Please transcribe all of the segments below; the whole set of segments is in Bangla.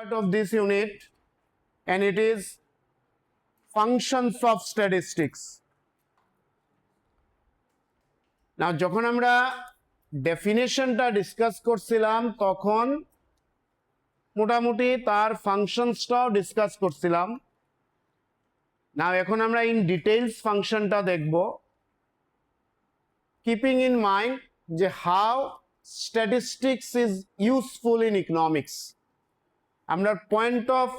part of this unit, and it is functions of statistics. Now যখন আমরা ডেফিনেশনটা ডিসকাস করছিলাম তখন মোটামুটি তার ফাংশনসটাও ডিসকাস করছিলাম। নাও এখন আমরা ইন ডিটেইলস ফাংশনটা দেখব, কিপিং ইন মাইন্ড যে how statistics is useful in economics. আমরা পয়েন্ট অফ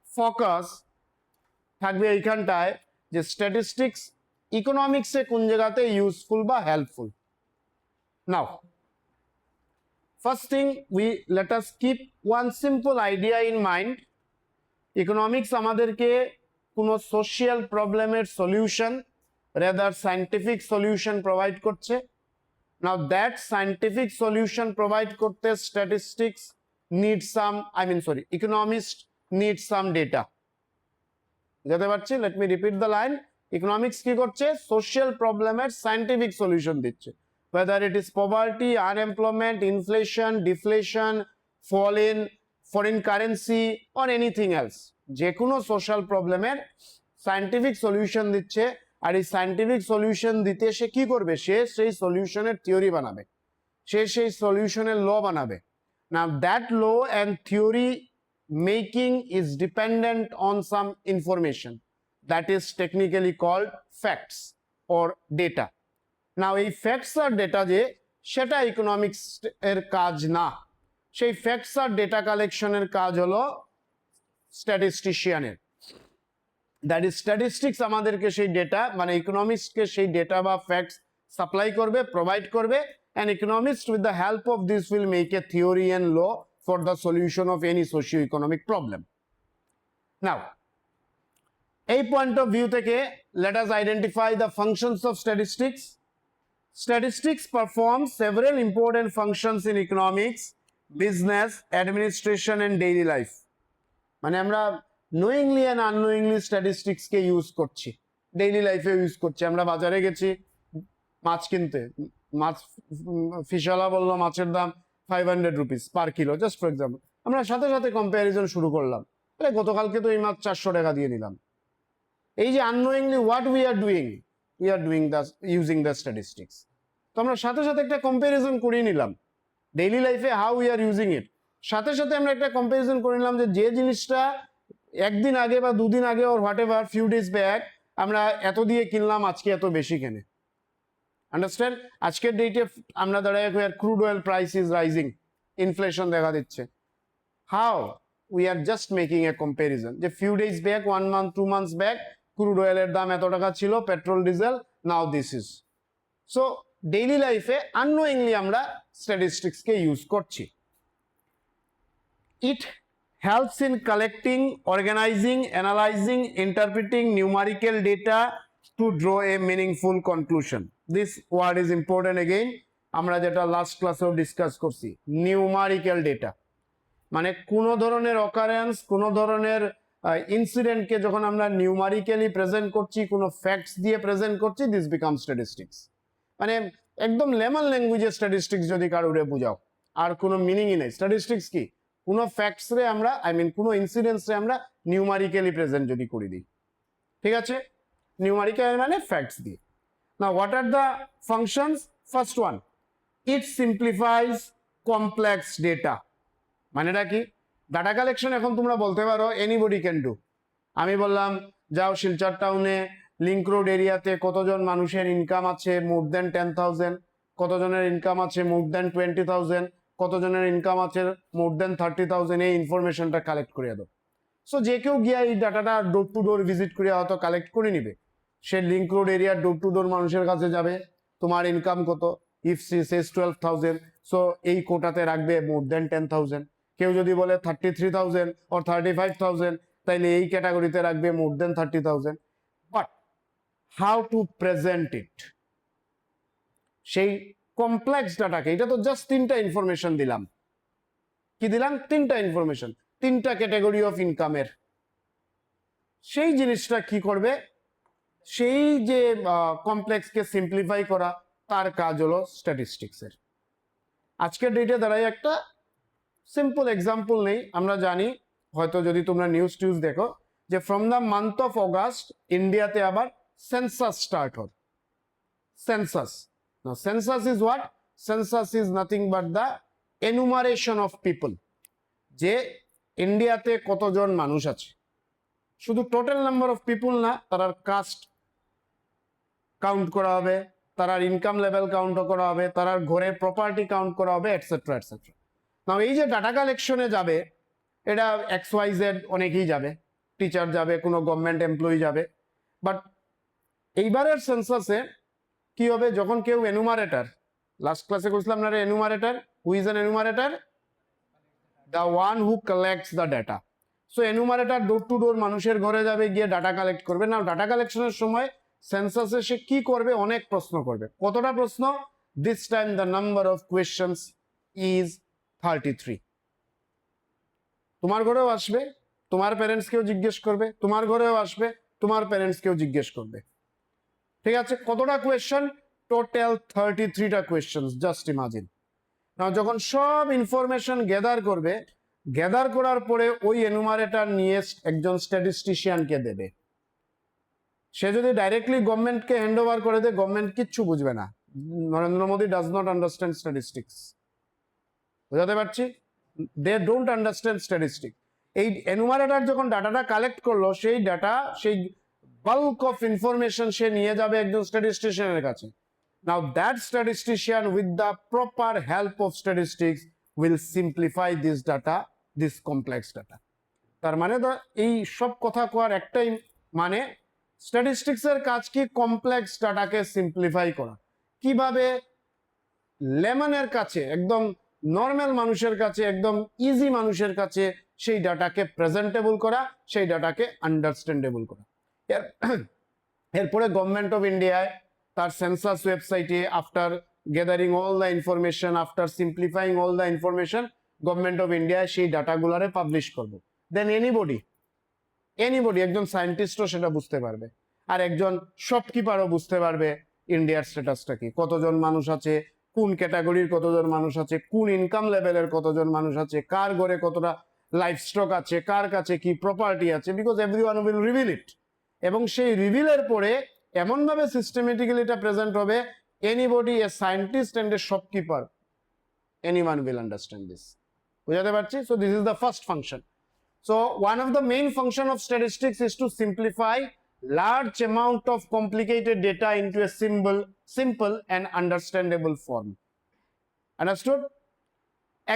ফোকাস থাকবে এইখানটায় যে স্ট্যাটিস্টিক্স ইকোনমিক্সে কোন জায়গাতে ইউজফুল বা helpful. Now first thing, let us keep one simple idea in mind. Economics আমাদেরকে কোনো সোশ্যাল প্রবলেমের solution rather scientific solution provide করছে। Now that scientific solution provide করতে statistics need some, economists need some data. যেতে পারছি? Let me repeat the line. Economics কি করছে? সোশ্যাল প্রবলেমের সায়েন্টিফিক সলিউশন দিচ্ছে। Whether it is poverty, unemployment, inflation, deflation, fall in foreign currency or anything else, যে কোনো সোশ্যাল প্রবলেমের সায়েন্টিফিক সলিউশন দিচ্ছে। আর এই সায়েন্টিফিক সলিউশন দিতে সে কি করবে? সে সেই সলিউশনের থিওরি বানাবে, সে সেই সলিউশনের ল বানাবে। Now that law and theory making is dependent on some information that is technically called facts or data. নাও এই ফ্যাক্টস আর ডেটা যে সেটা ইকোনমিক্স এর কাজ না, সেই ফ্যাক্টস আর ডেটা কালেকশনের কাজ হলো স্ট্যাটিস্টিশিয়ানের। দ্যাট ইজ স্ট্যাটিস্টিক্স আমাদেরকে সেই ডেটা মানে ইকোনমিক্সকে সেই ডেটা বা ফ্যাক্টস সাপ্লাই করবে, প্রোভাইড করবে, and economics with the help of this will make a theory and law for the solution of any socio economic problem. Now এই পয়েন্ট অফ ভিউ থেকে let us identify the functions of statistics. Statistics performs several important functions in economics, business, administration and daily life. মানে আমরা knowingly and unknowingly statistics K use করছি, ডেইলি লাইফে ইউজ করছি। আমরা বাজারে গেছি মাছ কিনতে, মাছ ফিশওয়ালা বললো মাছের দাম 500 rupees per kilo, just for example. আমরা সাথে সাথে কম্প্যারিজন শুরু করলাম, আরে গতকালকে তো এই মাছ 400 টাকা দিয়ে নিলাম। এই যে unknowingly what we are doing the using the statistics. তো আমরা সাথে সাথে একটা কম্প্যারিজন করে নিলাম ডেইলি লাইফে how we are using it. সাথে সাথে আমরা একটা কম্প্যারিজন করে নিলাম যে যে জিনিসটা একদিন আগে বা দুদিন আগে or whatever few days back আমরা এত দিয়ে কিনলাম, আজকে এত বেশি কেনে। আন্ডারস্ট্যান্ড? আজকের ডেটে আমরা দাঁড়ায় crude oil price is rising, inflation দেখা দিচ্ছে। How we are just making a comparison যে few days back, 1 month 2 months back crude অয়েলের দাম এত টাকা ছিল, petrol diesel, now this is. So daily লাইফে আননোয়িংলি আমরা স্ট্যাটিস্টিক্সকে ইউজ করছি। It helps in collecting, organising, analysing, interpreting numerical data to draw a meaningful conclusion. This word is important again, আমরা যেটা লাস্ট ক্লাসেও ডিসকাস করছি, নিউমারিক্যাল ডেটা মানে কোনো ধরনের অকারেন্স, কোনো ধরনের ইনসিডেন্টকে যখন আমরা নিউমারিক্যালি প্রেজেন্ট করছি, কোনো ফ্যাক্টস দিয়ে প্রেজেন্ট করছি, দিস বিকাম স্ট্যাটিস্টিক্স। মানে একদম লেমন ল্যাঙ্গুয়েজে স্ট্যাটিস্টিক্স যদি কারোরে বুঝাও, আর কোনো মিনিংই নেই। স্ট্যাটিস্টিক্স কি? কোনো ফ্যাক্টসরে আমরা কোনো ইনসিডেন্টসরে আমরা নিউমারিক্যালি প্রেজেন্ট যদি করে দিই, ঠিক আছে? নিউমারিক্যাল মানে ফ্যাক্টস দিয়ে। Now what are the functions? First one, it simplifies complex data. মানেটা কি? ডাটা কালেকশন এখন তোমরা বলতে পারো এনিবডি ক্যান ডু। আমি বললাম যাও শিলচর টাউনে লিংক রোড এরিয়াতে কতজন মানুষের ইনকাম আছে মোর দেন 10,000, কতজনের ইনকাম আছে মোর দেন 20,000, কতজনের ইনকাম আছে মোর দেন 30,000, এই ইনফরমেশনটা কালেক্ট করে দাও। সো যে কেউ গিয়া এই ডাটাটা ডোর টু ডোর ভিজিট করে হয়তো কালেক্ট করে নিবে। সে লিংক রোড এরিয়ার ডোর টু ডোর মানুষের কাছে যাবে, তোমার ইনকাম কত, ইফ সি সেজ 12,000, সো এই কোটাতে রাখবে মোর দেন 10,000। কেউ যদি বলে 33,000 or 35,000, তাইলে এই ক্যাটাগরিতে রাখবে মোর দেন 30,000। বাট হাউ টু প্রেজেন্ট ইট, সেই কমপ্লেক্স ডাটাকে, এটা তো জাস্ট 3টা ইনফরমেশন দিলাম। কি দিলাম? 3টা ইনফরমেশন, 3টা ক্যাটাগরি অফ ইনকামের। সেই জিনিসটা কি করবে? সেই যে কমপ্লেক্সকে সিম্পলিফাই করা, তার কাজ হলো স্ট্যাটিস্টিক্সের। আজকের ডেটে দাঁড়ায় একটা সিম্পল এক্সাম্পল নেই। আমরা জানি হয়তো যদি তোমরা নিউজ টিউজ দেখো যে from the month of August ইন্ডিয়াতে আবার সেন্সাস স্টার্ট হবে। Census, now census is what? Census is nothing but the enumeration of people, যে ইন্ডিয়াতে কতজন মানুষ আছে, শুধু টোটাল নাম্বার অফ পিপল না, তার কাস্ট কাউন্ট করা হবে, তার ইনকাম লেভেল কাউন্ট করা হবে, তার ঘরের প্রপার্টি কাউন্ট করা হবে, এটসেট্রা এটসেট্রা। নাও এই যে ডাটা কালেকশনে যাবে, এটা XYZ অনেকেই যাবে, টিচার যাবে, কোনো গভর্নমেন্ট এমপ্লয়ি যাবে, বাট এইবারের সেন্সাসে কি হবে? যখন কেউ এনুমারেটর, লাস্ট ক্লাসে বলছিলাম না enumerator, who is an enumerator? The one who collects the data. So enumerator door to door মানুষের ঘরে যাবে, গিয়ে ডাটা কালেক্ট করবে। না, ডাটা কালেকশনের সময় সেন্সাসে সে কি করবে? অনেক প্রশ্ন করবে। কতটা প্রশ্ন? This time the number of questions is 33। তোমার ঘরেও আসবে, তোমার প্যারেন্টসকেও জিজ্ঞেস করবে, তোমার ঘরেও আসবে, তোমার প্যারেন্টসকেও জিজ্ঞেস করবে। ঠিক আছে? কতটা কোয়েশ্চেন? টোটাল 33টা কোয়েশ্চেন। Just imagine. নাও যখন সব ইনফরমেশন গ্যাদার করবে, গ্যাদার করার পরে ওই এনুমারেটর নিয়ে একজন স্ট্যাটিস্টিশিয়ানকে দেবে। সে যদি ডাইরেক্টলি গভর্নমেন্টকে হ্যান্ড ওভার করে দেয়, গভর্নমেন্ট কিচ্ছু বুঝবে না। Narendra Modi does not understand statistics. বুঝাতে পারছি? They don't understand statistics. এই এনুমারেটর যখন ডাটাটা কালেক্ট করলো, সেই ডাটা, সেই বাল্ক অফ ইনফরমেশন সে নিয়ে যাবে একজন স্ট্যাটিস্টিশিয়ানের কাছে। Now that statistician with the proper help of statistics will simplify this data, this complex data. তার মানে তো এই সব কথা কোয়ার একটাই মানে, স্ট্যাটিস্টিক্স এর কাজ কি? কমপ্লেক্স ডাটাকে সিম্পলিফাই করা। কিভাবে লেমনের কাছে, একদম নর্মাল মানুষের কাছে, একদম ইজি মানুষের কাছে সেই ডাটাকে প্রেজেন্টেবল করা, সেই ডাটাকে আন্ডারস্ট্যান্ডেবল করা। এরপরে গভর্নমেন্ট অফ ইন্ডিয়ায় তার সেন্সাস ওয়েবসাইটে, after gathering all the information, after simplifying all the information, government of ইন্ডিয়ায় সেই ডাটাগুলারে পাবলিশ করবে। দেন এনিবডি, একজন সায়েন্টিস্টও সেটা বুঝতে পারবে, আর একজন শপকিপারও বুঝতে পারবে ইন্ডিয়ার স্ট্যাটাসটা কি, কতজন মানুষ আছে, কোন ক্যাটাগরির কতজন মানুষ আছে, কোন ইনকাম লেভেলের কতজন মানুষ আছে, কার ঘরে কতটা লাইফ স্টক আছে, কার কাছে কি প্রপার্টি আছে, বিকজ এভরিওয়ান উইল রিভিল ইট। এবং সেই রিভিলের পরে এমন ভাবে সিস্টেমেটিক্যালি এটা প্রেজেন্ট হবে, anybody, a scientist and a shopkeeper, anyone will understand this. বুঝাতে পারছি? So this is the first function. So one of the main function of statistics is to simplify large amount of complicated data into a simple and understandable form. Understood?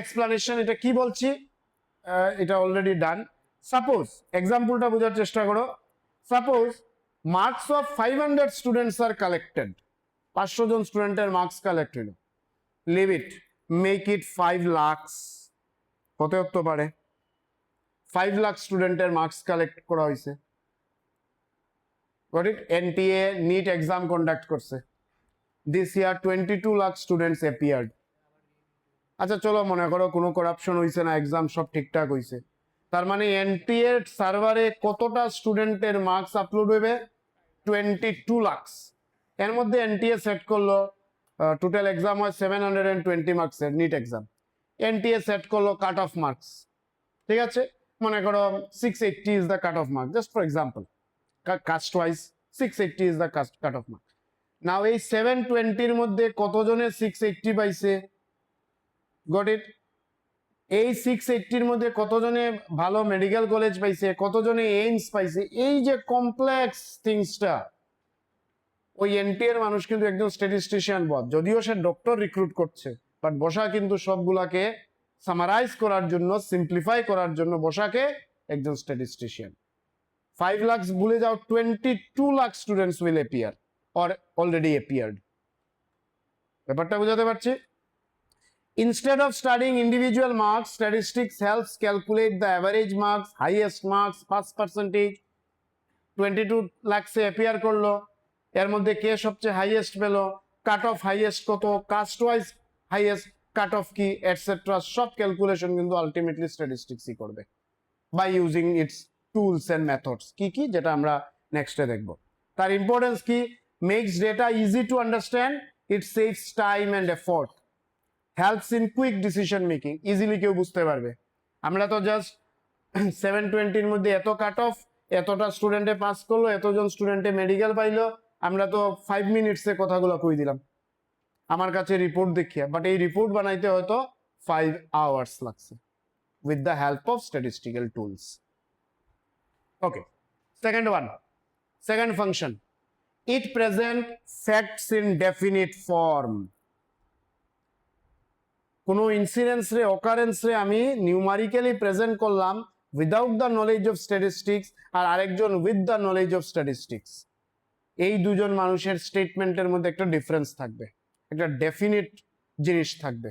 Explanation, এটা কি বলছি, এটা অলরেডি ডান। সাপোজ এক্সাম্পলটা বোঝার চেষ্টা করো। Suppose marks of 500 students are collected, 500 জন স্টুডেন্টের মার্কস কালেক্ট হইল। Leave it, make it 5 lakh, হতে হতে পারে 5 লাখ স্টুডেন্টের মার্কস কালেক্ট করা হয়েছে। Got it? NTA NEET exam conduct করছে। This year 22 lakh students appeared. আচ্ছা চলো মনে করো কোনো করাপশন হয়েছে না, এক্সাম সব ঠিকঠাক হয়েছে, তার মানে NTA সার্ভারে কতটা স্টুডেন্টের মার্কস আপলোড হবে? 22 লাখ। এর মধ্যে NTA সেট করলো টোটাল এক্সাম হয় 720 মার্কসের নিট এক্সাম, NTA সেট করলো কাট অফ মার্কস, ঠিক আছে, মনে করো 680 is the cut off mark, just for example, caste wise 680 is the cut off mark. Now এই 720 মধ্যে কতজনে 680 পাইছে? Got it? এই 680 মধ্যে কতজনে ভালো মেডিকেল কলেজ পাইছে, কতজনে এইমস পাইছে, এই যে কমপ্লেক্স থিংসটা, ওই এনটিএর মানুষ কিন্তু একজন স্ট্যাটিস্টিশিয়ান বট, যদিও সে ডক্টর রিক্রুট করছে, বাট বসা কিন্তু সবগুলাকে সামারাইজ করার জন্য, সিম্পলিফাই করার জন্য বসাকে একজন স্ট্যাটিস্টিশিয়ান। 5 lakhs ভুলে যাও, 22 lakh students will appear or already appeared. ব্যাপারটা বুঝাতে পারছি? Instead of studying individual marks, statistics helps calculate the average marks, highest marks, pass percentage. 22 lakhs এ অ্যাপিয়ার করলো, এর মধ্যে কে সবচেয়ে হাইয়েস্ট পেলো, কাট অফ হাইয়েস্ট কত, caste wise highest cut off কি, এটসেট্রা, সব ক্যালকুলেশন কিন্তু আলটিমেটলি স্ট্যাটিস্টিক্সই করবে by using its tools and methods. কি কি, যেটা আমরা নেক্সটে দেখবো। তার ইম্পর্টেন্স কি? Makes data easy to understand, it saves time and effort, helps in quick decision making, easily কেউ বুঝতে পারবে। আমরা তো জাস্ট 720-র মধ্যে এত কাট অফ, এতটা স্টুডেন্টে পাস করলো, এতজন স্টুডেন্টে মেডিকেল পাইলো, আমরা তো 5 মিনিটসে কথাগুলো কই দিলাম আমার কাছে রিপোর্ট দেখিয়া, বাট এই রিপোর্ট বানাইতে হয়তো 5 আওয়ার্স লাগছে with the help of statistical tools. Okay, second function, it present facts in definite form. কোনো ইনসিডেন্স রে, অকারেন্স রে আমি নিউমারিক্যালি প্রেজেন্ট করলাম without the knowledge of statistics, আর আরেকজন with the knowledge of statistics. এই দুজন মানুষের স্টেটমেন্টের মধ্যে একটা ডিফারেন্স থাকবে, একটা ডেফিনিট জিনিস থাকবে।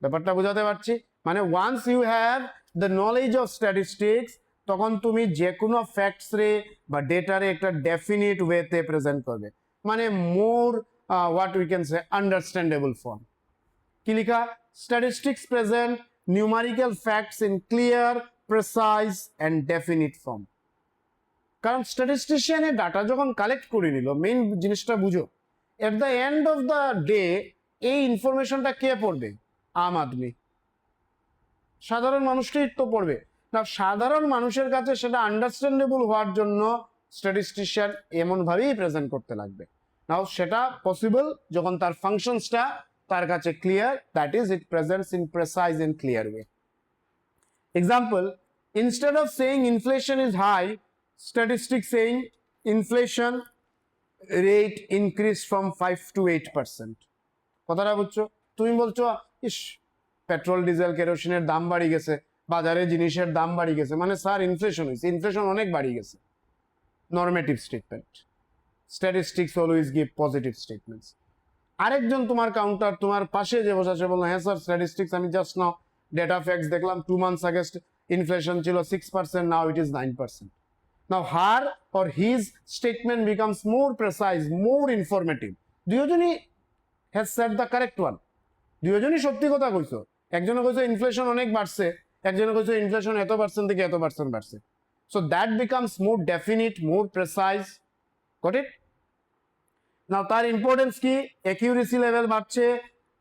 ব্যাপারটা বোঝাতে পারছি? মানে once you have the knowledge of statistics, তখন তুমি যে কোনো ফ্যাক্টস রে বা ডেটারে একটা ডেফিনিট ওয়েতে প্রেজেন্ট করবে, মানে more what we can say understandable form. কি লিখা? Statistics present numerical facts in clear, precise and definite form. কারণ স্ট্যাটিস্টিশিয়ানের ডাটা যখন কালেক্ট করে নিল, মেইন জিনিসটা বুঝো, at the end of the day এই ইনফরমেশনটা কে পড়বে? আম আদমি, সাধারণ মানুষটাই তো পড়বে না। সাধারণ মানুষের কাছে সেটা আন্ডারস্ট্যান্ডেবল হওয়ার জন্য স্ট্যাটিস্টিশিয়ান এমন ভাবেই প্রেজেন্ট করতে লাগবে। নাও সেটা পসিবল যখন তার ফাংশনসটা তার কাছে clear, that is it presents in precise and clear way. Example, instead of saying inflation is high, statistics saying inflation rate increased from 5 to 8%. কথাটা বুঝছো? তুমি বলছো ইস পেট্রোল ডিজেল কেরোসিনের দাম বাড়ি গেছে, বাজারে জিনিসের দাম বাড়ি গেছে, মানে স্যার ইনফ্লেশন হয়েছে, ইনফ্লেশন অনেক বাড়ি গেছে। Normative statement. Statistics always give positive statements. আরেকজন তোমার কাউন্টার তোমার পাশে যে বসে আছে বললো হ্যাঁ স্যার স্ট্যাটিস্টিক্স আমি জাস্ট নাও ডেটা ফ্যাক্টস দেখলাম 2 months আগে ইনফ্লেশন ছিল 6%, নাও it is 9%. Now her or his statement becomes more precise, more informative. দুইজনই has said the correct one. দুইজনই সত্যি কথা কইছো। একজনে কইছো ইনফ্লেশন অনেক বাড়ছে, একজনে কইছো ইনফ্লেশন এত পার্সেন্ট থেকে এত পার্সেন্ট বাড়ছে। So that becomes more definite, more precise. Got it? Now তার ইম্পর্টেন্স কি? অ্যাকিউরেসি লেভেল বাড়ছে,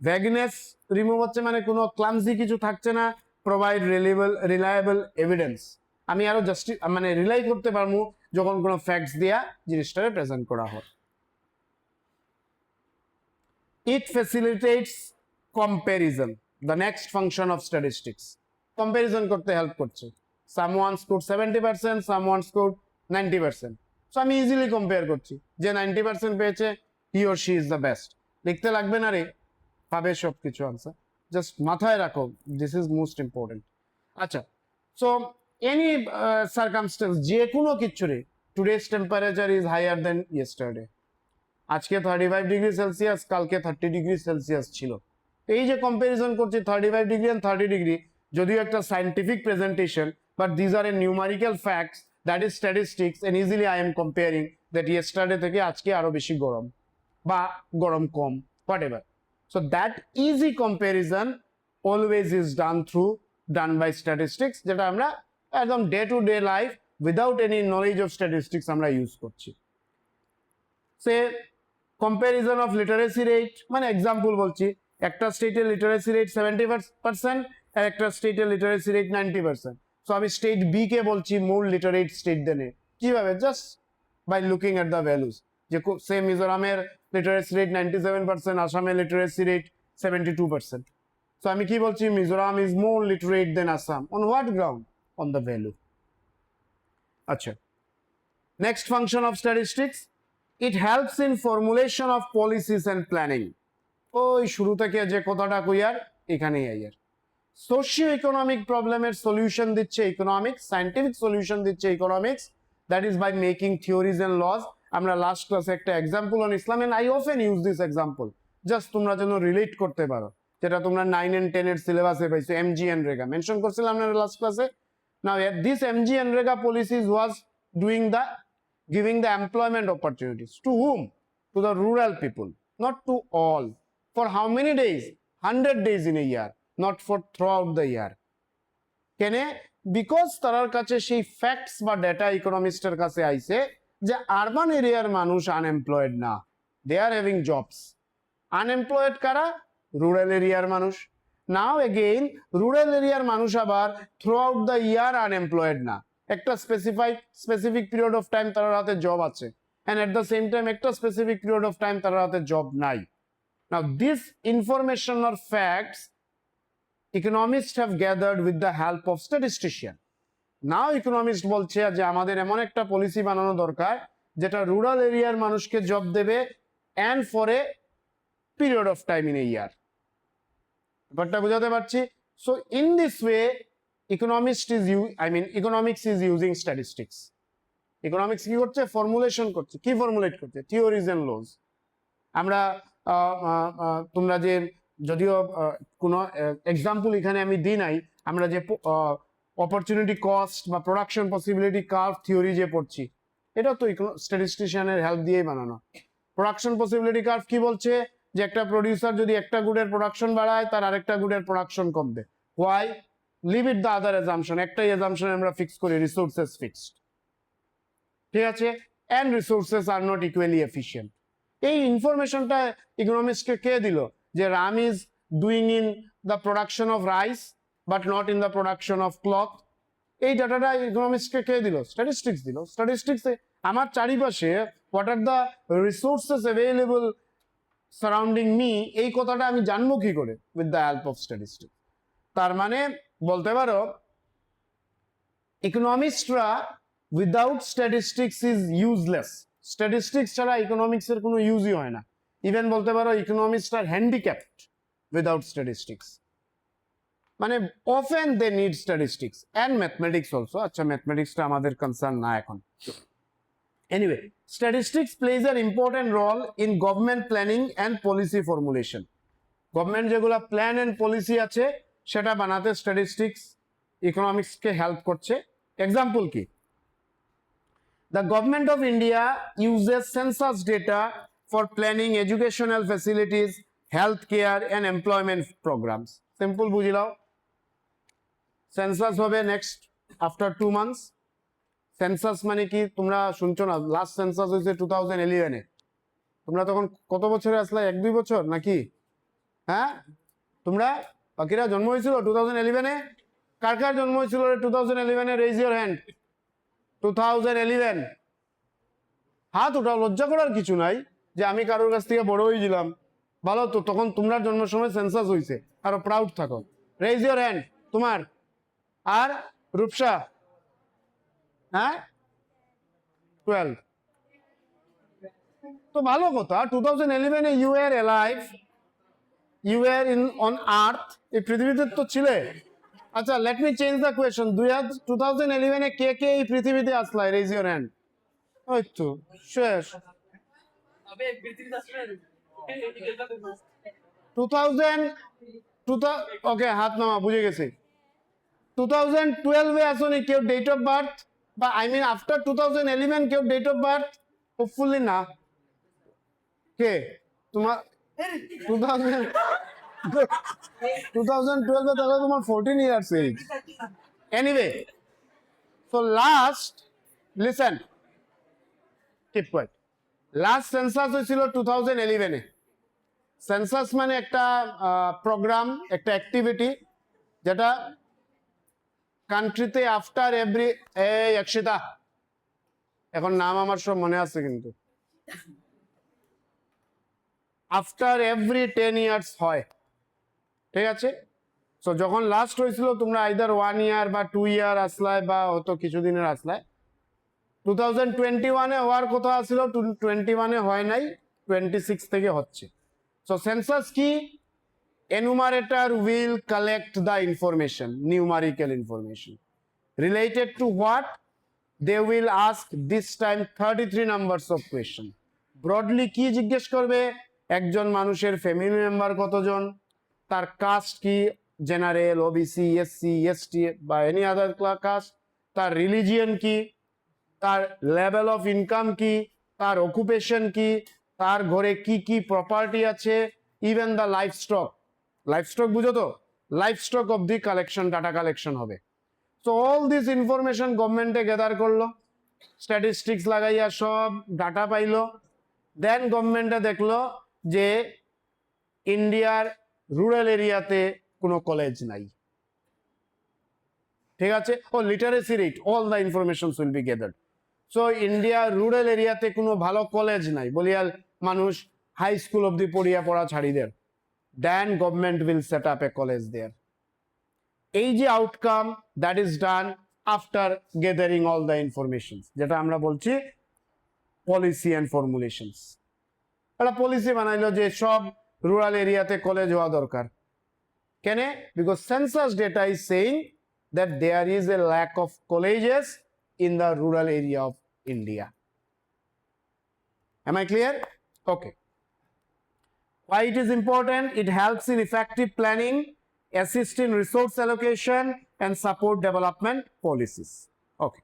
ভ্যাগনেস রিমুভ হচ্ছে, মানে কোনো ক্লামজি কিছু থাকছে না, প্রোভাইড রিলায়েবল এভিডেন্স। আমি আরো মানে রিলাই করতে পারবো যখন কোনো ফ্যাক্টস দিয়া জিনিসটাকে প্রেজেন্ট করা হয়। It facilitates comparison, the next function of statistics. Comparison করতে হেল্প করছে। Someone score 70%, someone score 90%। So আমি ইজিলি কম্পেয়ার করছি, যে 90% পেয়েছে he or she is the best. লিখতে লাগবে না রে, পাবে সব কিছু আনসার, জাস্ট মাথায় রাখো, দিস ইজ মোস্ট ইম্পর্টেন্ট। আচ্ছা, সো any circumstance, যে কোনো কিছু রে, today's temperature is higher than yesterday, আজকে 35 ডিগ্রি সেলসিয়াস, কালকে 30 ডিগ্রি সেলসিয়াস ছিল। এই যে কম্পারিজন করছি 35 ডিগ্রি এন্ড 30 ডিগ্রি, যদিও একটা scientific presentation, but these are a numerical facts, that is statistics, and easily I am comparing that yesterday থেকে আজকে আরো বেশি গরম বা গরম কম, whatever. So that easy comparison always is done by statistics, যেটা আমরা একদম day to day life without any knowledge of statistics আমরা ইউজ করছি। Say comparison of literacy rate, মানে এক্সাম্পল বলছি, একটা স্টেটের লিটারেসি রেট 70% আর একটা স্টেটের লিটারেসি রেট 90%। সো আমি স্টেট বি কে বলছি more literate state than A, কিভাবে? Just by looking at the values, যে সে মিজোরামের লিটারেসি রেট 97%, আসামের লিটারেসি রেট 72%। সো আমি কি বলছি? Mizoram is more literate than Assam. On what ground? On the value. Acha. Next function of statistics, it helps in formulation of policies and planning. ওই শুরু থেকে যে কথাটা কইয়ার এখানেই আইয়ার। সোশিও ইকোনমিক প্রবলেমের সলিউশন দিচ্ছে ইকোনমিক্স, সায়েন্টিফিক সলিউশন দিচ্ছে economics, that is by making theories and laws. আমরা লাস্ট ক্লাসে একটা example on Islam, and I often use this example, just তোমরা যেন রিলেট করতে পারো, যেটা তোমরা 9 and 10 এর সিলেবাসে পাইছো। এমজি এনরেগা মেনশন করছিলাম না লাস্ট ক্লাসে। Now, this MG-NREGA policies was giving the employment opportunities to whom? To the rural people, not to all. For how many days? 100 days in a year, not for throughout the year. Can because তার কাছে সেই ফ্যাক্টস বা ডেটা ইকোনমিস্টের কাছে আইছে যে আরবান এরিয়ার মানুষ আনএমপ্লয়েড না, দে আর হ্যাভিং জবস। আনএমপ্লয়েড কারা? রুরাল এরিয়ার মানুষ। নাও এগেইন রুরাল এরিয়ার মানুষ আবার through out the year unemployed না, একটা স্পেসিফিক পিরিয়ড অফ টাইম তার হাতে জব আছে, and at the same time একটা স্পেসিফিক পিরিয়ড অফ টাইম তার হাতে জব নাই। Now this information or facts economists have gathered with the help of statistician. Now economist বলছে যে আমাদের এমন একটা পলিসি বানানো দরকার যেটা রুরাল এরিয়ার মানুষকে জব দেবে and for a period of time in a year। ব্যাপারটা বুঝাতে পারছি? So in this way economics is using statistics। Economics কি করছে? ফর্মুলেশন করছে। কি ফর্মুলেট করছে? Theories and laws. আমরা তোমরা যে যদিও কোনো এক্সাম্পল এখানে আমি দিই নাই, আমরা যে অপরচুনিটি কস্ট বা প্রোডাকশন পসিবিলিটি কার্ভ থিওরি যে পড়ছি, এটা তো স্ট্যাটিস্টিশিয়ানের হেল্প দিয়েই বানানো। প্রোডাকশন পসিবিলিটি কার্ভ কি বলছে? যে একটা প্রডিউসার যদি একটা গুডের প্রোডাকশন বাড়ায়, তার আরেকটা গুডের প্রোডাকশন কমবে। Why? Leave it the other assumption. একটাই এজাম্পশন আমরা ফিক্স করি, রিসোর্সেস ফিক্সড, ঠিক আছে? and resources are not equally efficient। এই ইনফরমেশনটা ইকোনমিক্সকে কে দিল? যে Ram is doing in the production of rice but not in the production of cloth. এই ডাটাটা ইকোনমিক্সকে কে দিল? স্ট্যাটিস্টিক্স দিল। স্ট্যাটিস্টিক্সে আমার চারিপাশে what are the resources available surrounding me, এই কথাটা আমি জানবো কি করে? With the help of statistics. তার মানে বলতে পারো ইকোনমিস্টরা without statistics is useless. Statistics ছাড়া ইকোনমিক্স এর কোনো ইউজই হয় না। ইভেন বলতে পারো economics are handicapped without statistics. মানে often they need statistics and mathematics also. আচ্ছা, ম্যাথমেটিক্সটা আমাদের কনসার্ন না এখন। Anyway, statistics plays an important role in government planning and policy formulation. Government যেগুলো প্ল্যান অ্যান্ড পলিসি আছে সেটা বানাতে স্ট্যাটিস্টিক্স ইকোনমিক্সকে হেল্প করছে। এক্সাম্পল কি? The government of India uses census data for planning educational facilities, healthcare and employment programs. Simple বুঝিলাও। সেন্সাস হবে নেক্সট আফটার 2 months। সেন্সাস মানে কি তোমরা শুনছো না? লাস্ট সেন্সাস হয়েছে 2011-এ। তোমরা তখন কত বছরে আসলে? 1-2 বছর নাকি? হ্যাঁ, তোমরা বাকিরা জন্ম হয়েছিল 2011-এ? কার কার জন্ম হয়েছিল 2011-এ? Raise your hand. 2011 হাত ওঠাও, লজ্জা করার কিছু নাই যে আমি কারোর কাছ থেকে বড় হয়েছিলাম। ভালো তো, তখন তোমরা জন্মের সময় সেন্সাস হয়েছে, আরো প্রাউড থাকো। রেইজ ইওর হ্যান্ড তোমার। আর রূপসা? হ্যাঁ, 12। তো ভালো কথা, 2011-এ you are alive, you are in on earth, এই পৃথিবীতে তো ছিলে। আচ্ছা, let me change the question. 2011-এ কে কে এই পৃথিবীতে আসলাই? Raise your hand. ওই তো শেষ। 2000 ওকে, হাত নামা, বুঝে গেছি। 2012-এ আসনি কেউ ডেট অফ বার্থ? বা আফটার 2011 কেউ ডেট অফ বার্থ? হোপফুলি না। কে তোমার 2012-এ? তাহলে তোমার 14 years age. Anyway, so last listen, keep quiet. Last census হয়েছিল 2011-এ। সেন্সাস মানে একটা প্রোগ্রাম, একটা অ্যাক্টিভিটি যেটা কান্ট্রিতে আফটার এভরি, এই একশিতা, এখন নাম আমার সব মনে আছে কিন্তু, আফটার এভরি 10 ইয়ার্স হয়, ঠিক আছে? সো যখন লাস্ট হয়েছিল তোমরা আইদার 1 ইয়ার বা 2 ইয়ার আসলায় বা হয়তো কিছুদিনের আসলায়। 2021-এ হওয়ার কথা ছিল, 21-এ হয় নাই, 26 থেকে হচ্ছে। সো সেন্সাস কি? enumerator will collect the information, numerical information related to what? They will ask this time 33 numbers of question. Broadly কি জিজ্ঞেস করবে? একজন মানুষের ফ্যামিলি মেম্বার কতজন, তার কাস্ট কি, জেনারেল, ওবিসি, এসসি, এসটি বা এনি আদার কাস্ট, তার রিলিজিয়ন কি, তার লেভেল অফ ইনকাম কি, তার অকুপেশন কি, তার ঘরে কি কি প্রপার্টি আছে, ইভেন দ্য লাইফস্টক। লাইফস্টক বুঝো তো? Livestock of the collection, data collection হবে। সো অল দিস ইনফরমেশন গভর্নমেন্টে গ্যাদার করলো, স্ট্যাটিস্টিক্স লাগাইয়া সব ডাটা পাইলো। দেন গভর্নমেন্টে দেখলো যে ইন্ডিয়ার রুরাল এরিয়াতে কোনো কলেজ নাই, ঠিক আছে। ও literacy rate, all the informations will be gathered. So India rural এরিয়াতে কোনো ভালো কলেজ নাই বলিয়াল মানুষ হাই স্কুল অব্দি পড়া ছাড়ি দেয়, then government will set up a college there. এই যে outcome, that is done after gathering all the information, যেটা আমরা বলছি পলিসি অ্যান্ড ফর্মুলেশনস। একটা পলিসি বানাইলো যে সব রুরাল এরিয়াতে কলেজ হওয়া দরকার। কেন? Because census data is saying that there is a lack of colleges in the rural area of India. Am I clear? Okay. Why it is important? It helps in effective planning, assist in resource allocation, and support development policies. Okay.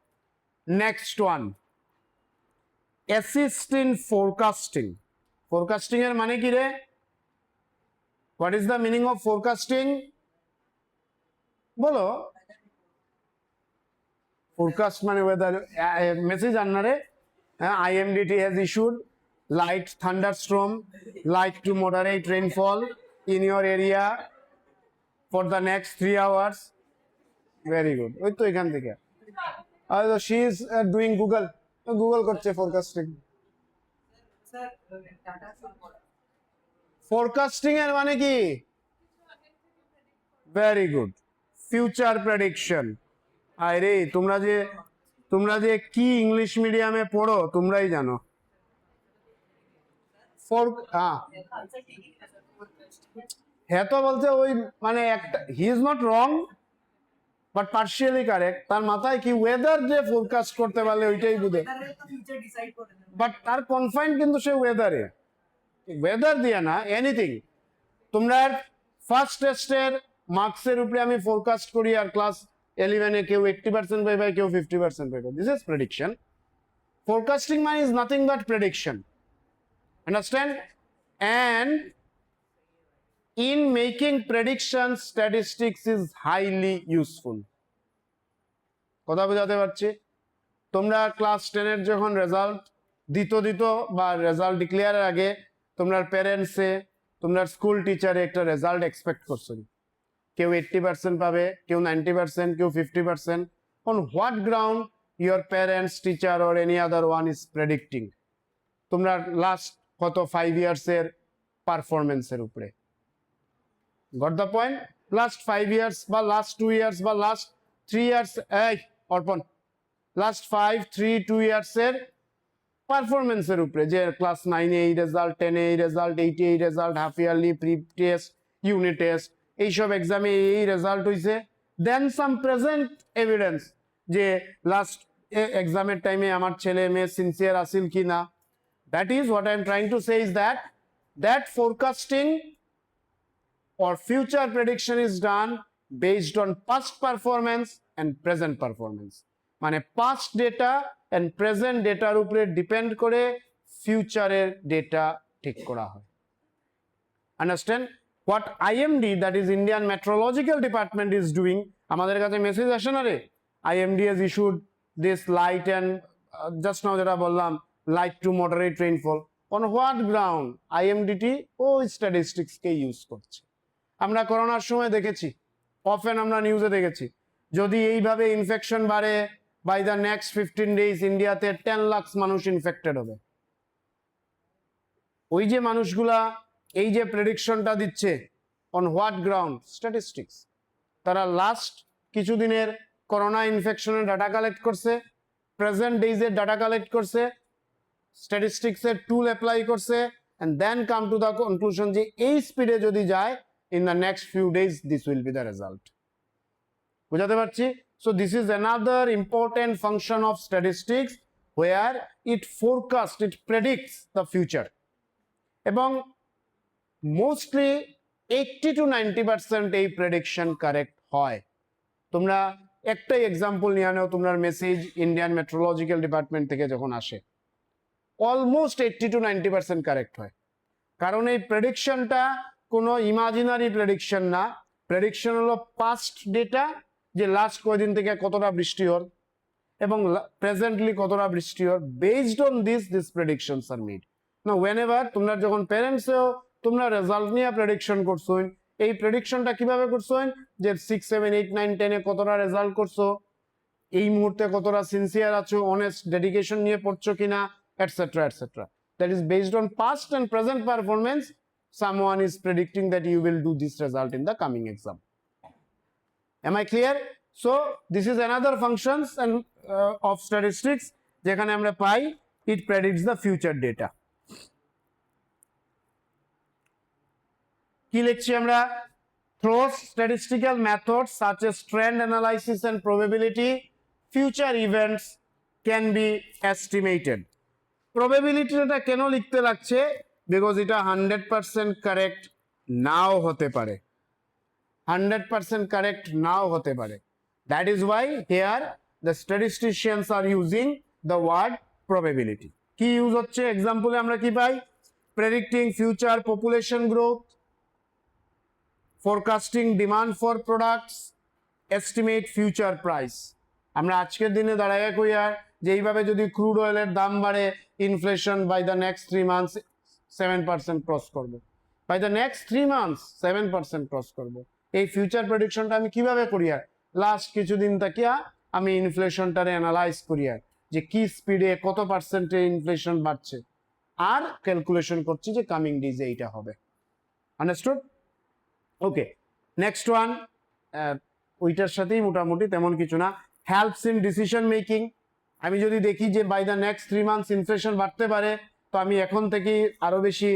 Next one. Assist in forecasting. Forecasting er mane ki re? What is the meaning of forecasting? Bolo. Forecast মানে weather message আন্নারে IMDT has issued light thunderstorm, light to moderate rainfall in your area for the next 3 hours. Very good. ওই তো এখান থেকে she is doing Google করছে forecasting. Forecasting এর মানে কি? Very good. Future prediction. আরে তোমরা যে কি ইংলিশ মিডিয়ামে পড়ো তোমরাই জানো। হ্যাঁ তো বলছে ওই মানে একটা he is not wrong but partially correct. তার মাথায় কি ওয়েদার যে ফোরকাস্ট করতে পারলে ওইটাই বুঝে, বাট তার কনফাইন কিন্তু সে ওয়েদারে, ওয়েদার দিয়ে না এনিথিং। তোমরা ফার্স্ট টেস্টের মার্কসের উপরে আমি ফোরকাস্ট করি আর ক্লাস 11 কেউ 80% পাইবে, কেউ 50% পাইবে। This is prediction. ফোরকাস্টিং মানে is nothing but prediction, understand? And in making prediction statistics is highly useful. কথা বোঝাতে পারছি? তোমরা ক্লাস 10-এর যখন রেজাল্ট দিত বা রেজাল্ট ডিক্লেয়ারের আগে তোমরা প্যারেন্টসে তোমরা স্কুল টিচারে একটা রেজাল্ট এক্সপেক্ট করছো, কেউ 80% পাবে, কেউ 90%, কেউ 50%. On what ground your parents, teacher or any other one is predicting তোমরা লাস্ট কত 5 years এর পারফরমেন্সের উপরে? Got the point? Last 5 years বা লাস্ট 2 years বা লাস্ট 3 years, এই অর্পণ, লাস্ট 5, 3, 2 years এর পারফরমেন্সের উপরে, যে ক্লাস 9 এই রেজাল্ট, 10 এই রেজাল্ট, 8 এই result, half yearly, pre test, unit test, এইসব এক্সামে এই রেজাল্ট হয়েছে। দেন সাম প্রেজেন্ট এভিডেন্স যে লাস্ট এক্সামের টাইমে আমার ছেলে মেয়ে সিনসিয়ার আসিল কি না। That is what I am trying to say is that forecasting or future prediction is done based on past performance and present performance. মানে past data and present dataর উপরে ডিপেন্ড করে ফিউচারের ডেটা ঠিক করা হয়। Understand? What IMD, that is Indian Meteorological Department, is doing, আমাদের কাছে মেসেজ আসে না রে, IMD has issued this light and just now যেটা বললাম light to moderate rainfall. On what ground? IMDT ওই স্ট্যাটিস্টিক্স কে ইউজ করছে। আমরা করোনার সময় দেখেছি, অফেন আমরা নিউজে দেখেছি, যদি এইভাবে ইনফেকশন বাড়ে বাই দ্য নেক্সট 15 days ইন্ডিয়াতে 10 লাখ মানুষ ইনফেক্টেড হবে। ওই যে মানুষগুলা এই যে প্রেডিকশনটা দিচ্ছে, অন হোয়াট গ্রাউন্ড? স্ট্যাটিস্টিক্স। তারা লাস্ট কিছুদিনের করোনা ইনফেকশনের ডাটা কালেক্ট করছে, প্রেজেন্ট ডেজের ডাটা কালেক্ট করছে, স্ট্যাটিস্টিক্সের টুল অ্যাপ্লাই করছে, and then come to the conclusion যে এই স্পিডে যদি যায় in the next few days this will be the result. বুঝাতে পারছি? So this is another important function of statistics where it forecasts, it predicts the future. এবং মোস্টলি 80 to 90% এই প্রেডিকশন কারেক্ট হয়। তোমরা একটাই এক্সাম্পল নিয়ে নাও, তোমরা মেসেজ ইন্ডিয়ান মেট্রোলজিক্যাল ডিপার্টমেন্ট থেকে যখন আসে, অলমোস্ট 80 to 90% কারেক্ট হয়। কারণ এই প্রেডিকশনটা কোনো ইমাজিনারি প্রেডিকশন না, প্রেডিকশন হলো পাস্ট ডেটা, যে লাস্ট কয়দিন থেকে কতটা বৃষ্টি হল এবং প্রেজেন্টলি কতটা বৃষ্টি হল। Based on this predictions are made. না whenever তোমরা যখন প্যারেন্টসেও তোমরা রেজাল্ট নিয়ে প্রেডিকশন করছো, এই প্রেডিকশনটা কিভাবে করছেন যে 6 7 8 9 10 এ কতটা রেজাল্ট করছো, এই মুহূর্তে কতটা সিনসিয়ার আছো, অনেস্ট ডেডিকেশন নিয়ে পড়ছো কিনা, etcetera etcetera. That is based on past and present performance, someone is predicting that you will do this result in the coming exam. Am I clear? So this is another functions and of statistics যেখানে আমরা পাই it predicts the future data. কি লিখছি আমরা? Through statistical methods such as trend analysis and probability, future events can be estimated. Probability-টা কেন লিখতে লাগছে? Because এটা 100% correct নাও হতে পারে, 100% correct নাও হতে পারে। That is why here the statisticians are using the word probability. কি ইউজ হচ্ছে? এক্সাম্পলে আমরা কি পাই? Predicting future population growth, forecasting demand for products, estimate future price. আমরা আজকের দিনে দাঁড়ায় কই আর যে এইভাবে যদি ক্রুড অয়েলের দাম বাড়ে, inflation by the next 3 months 7% cross করবে, by the next 3 months 7% cross করব। এই ফিউচার প্রেডিকশনটা আমি কিভাবে করি আর লাস্ট কিছুদিন তাকিয়া আমি ইনফ্লেশনটারে অ্যানালাইজ করি আর যে কি স্পিডে কত পার্সেন্টে ইনফ্লেশন বাড়ছে, আর ক্যালকুলেশন করছি যে কামিং ডেজে এইটা হবে। আন্ডারস্টুড? ওকে, নেক্সট ওয়ান, ওইটার সাথেই মোটামুটি তেমন কিছু না, হেল্পস ইন ডিসিশন মেকিং। আমি যদি দেখি যে by the next 3 months inflation বাড়তে পারে, তো আমি এখন থেকেই আরো বেশি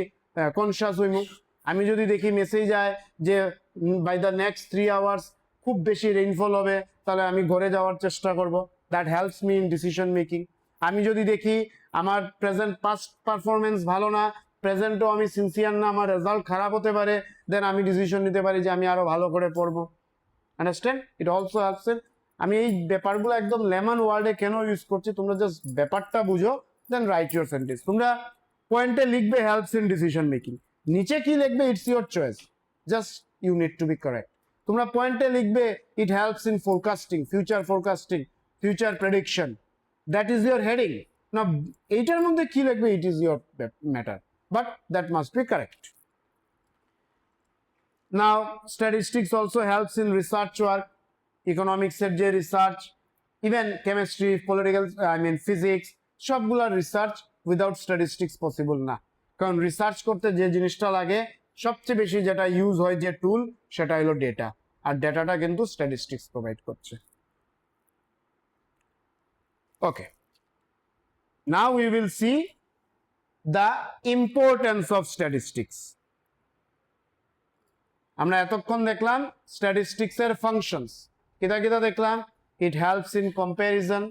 কনসিয়াস হইমু। আমি যদি দেখি মেসেজ যায় যে বাই দ্য নেক্সট 3 আওয়ার্স খুব বেশি রেইনফল হবে, তাহলে আমি ঘরে যাওয়ার চেষ্টা করব। That helps me in decision making. আমি যদি দেখি আমার প্রেজেন্ট পাস্ট পারফরমেন্স ভালো না, প্রেজেন্টও আমি সিনসিয়ার না, আমার রেজাল্ট খারাপ হতে পারে, দেন আমি ডিসিশন নিতে পারি যে আমি আরো ভালো করে পড়বো। আন্ডারস্ট্যান্ড? It also helps. আমি এই ব্যাপারগুলো একদম লেমন ওয়ার্ডে কেন ইউজ করছি, তোমরা জাস্ট ব্যাপারটা বুঝো, দেন রাইট ইউর সেন্টেন্স। তোমরা পয়েন্টে লিখবে হেল্পস ইন ডিসিশন মেকিং, নিচে কি লিখবে it's your choice, just you need to be correct. তোমরা পয়েন্টে লিখবে it helps in forecasting, future prediction, that is your heading. না এইটার মধ্যে কি লিখবে it is your matter, but that must be correct. Now statistics also helps in research work, economics এর যে research, even chemistry, political, physics, সবগুলা রিসার্চ উইদাউট স্ট্যাটিস্টিক্স পসিবল না। কারণ রিসার্চ করতে যে জিনিসটা লাগে সবচেয়ে বেশি যেটা ইউজ হয় যে টুল, সেটা হলো ডেটা, আর ডেটাটা কিন্তু স্ট্যাটিস্টিক্স প্রোভাইড করছে। Okay, now we will see the importance of statistics. আমরা এতক্ষণ দেখলাম স্ট্যাটিস্টিক্স এর ফাংশনস, কিতা কিতা দেখলাম? It helps in comparison,